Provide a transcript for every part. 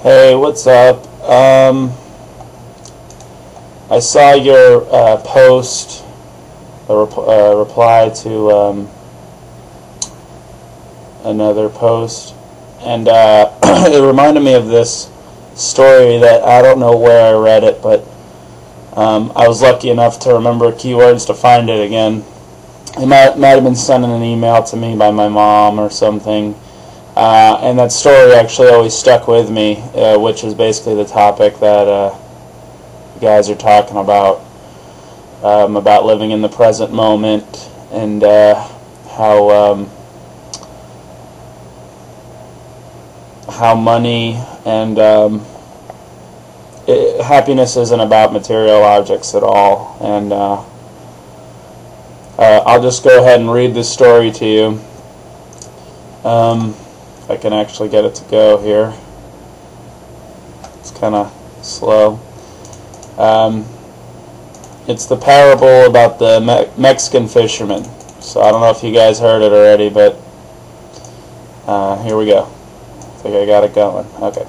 Hey, what's up? I saw your post, a reply to another post, and it reminded me of this story that I don't know where I read it, but I was lucky enough to remember keywords to find it again. It might have been sent in an email to me by my mom or something. And that story actually always stuck with me, which is basically the topic that you guys are talking about living in the present moment, and how money and happiness isn't about material objects at all. And I'll just go ahead and read this story to you. If I can actually get it to go here. It's kind of slow. It's the parable about the Mexican fisherman. So I don't know if you guys heard it already, but here we go. I think I got it going. Okay.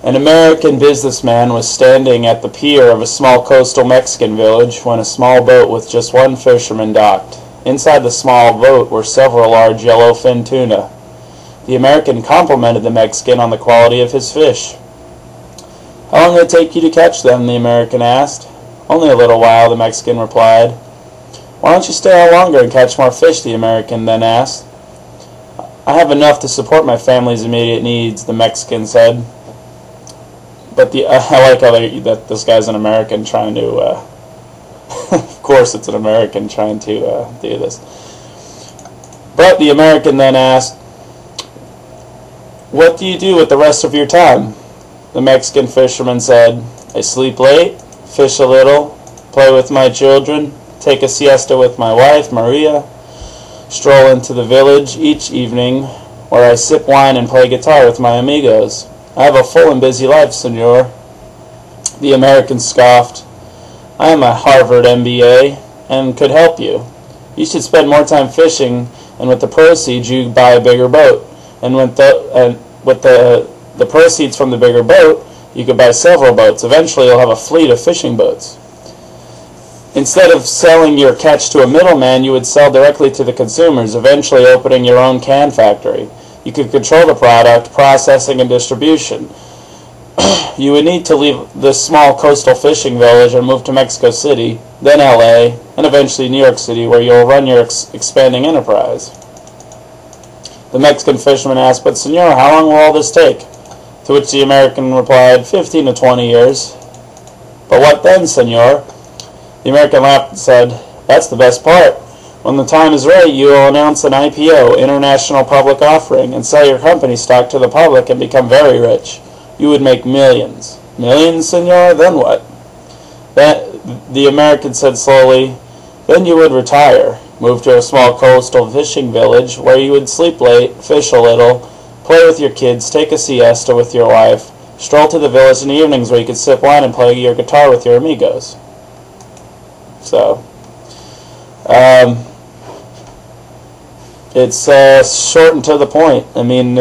An American businessman was standing at the pier of a small coastal Mexican village when a small boat with just one fisherman docked. Inside the small boat were several large yellowfin tuna. The American complimented the Mexican on the quality of his fish. "How long did it take you to catch them?" the American asked. "Only a little while," the Mexican replied. "Why don't you stay out longer and catch more fish?" the American then asked. "I have enough to support my family's immediate needs," the Mexican said. But I like that this guy's an American trying to, of course it's an American trying to do this. But the American then asked, "What do you do with the rest of your time?" The Mexican fisherman said, "I sleep late, fish a little, play with my children, take a siesta with my wife, Maria, stroll into the village each evening, where I sip wine and play guitar with my amigos. I have a full and busy life, senor." The American scoffed. "I am a Harvard MBA and could help you. You should spend more time fishing, and with the proceeds you buy a bigger boat. And with the proceeds from the bigger boat, you could buy several boats. Eventually you'll have a fleet of fishing boats. Instead of selling your catch to a middleman, you would sell directly to the consumers, eventually opening your own can factory. You could control the product, processing, and distribution. You would need to leave this small coastal fishing village and move to Mexico City, then LA, and eventually New York City, where you'll run your expanding enterprise." The Mexican fisherman asked, "But senor, how long will all this take?" To which the American replied, 15 to 20 years. "But what then, senor?" The American laughed and said, "That's the best part. When the time is right, you will announce an IPO, International Public Offering, and sell your company stock to the public and become very rich. You would make millions." "Millions, senor? Then what?" The American said slowly, "Then you would retire, move to a small coastal fishing village where you would sleep late, fish a little, play with your kids, take a siesta with your wife, stroll to the village in the evenings where you could sip wine and play your guitar with your amigos." So, it's short and to the point. I mean,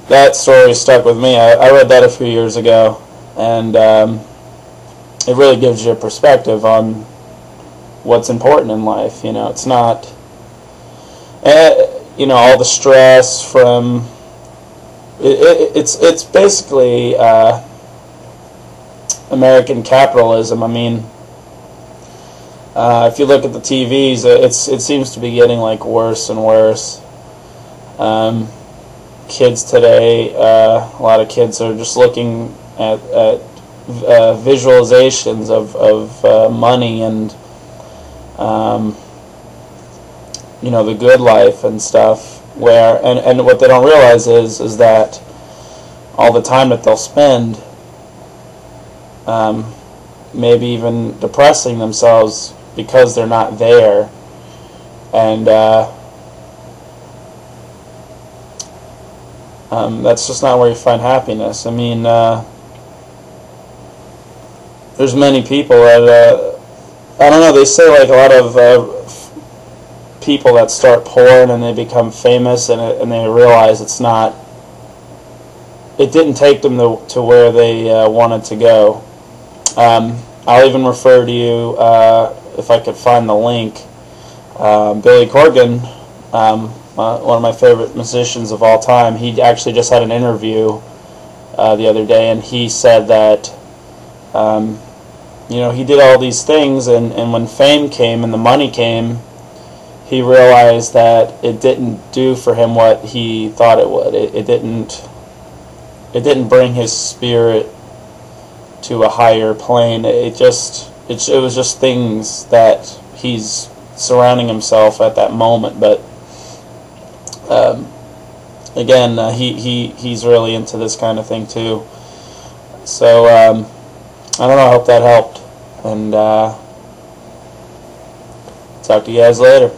that story stuck with me. I read that a few years ago, and it really gives you a perspective on what's important in life. You know, it's not, all the stress from. It's basically American capitalism. I mean, if you look at the TVs, it seems to be getting like worse and worse. Kids today, a lot of kids are just looking at visualizations of money and the good life and stuff. And what they don't realize is that all the time that they'll spend, maybe even depressing themselves because they're not there, and that's just not where you find happiness. I mean, there's many people that I don't know. They say like a lot of people that start porn and they become famous, and they realize it's not it didn't take them to where they wanted to go. I'll even refer to you, if I could find the link, Billy Corgan, one of my favorite musicians of all time. He actually just had an interview the other day, and he said that he did all these things, and when fame came and the money came, he realized that it didn't do for him what he thought it would. It didn't bring his spirit to a higher plane. It was just things that he's surrounding himself at that moment. But again, he's really into this kind of thing too. So I don't know. I hope that helped, and talk to you guys later.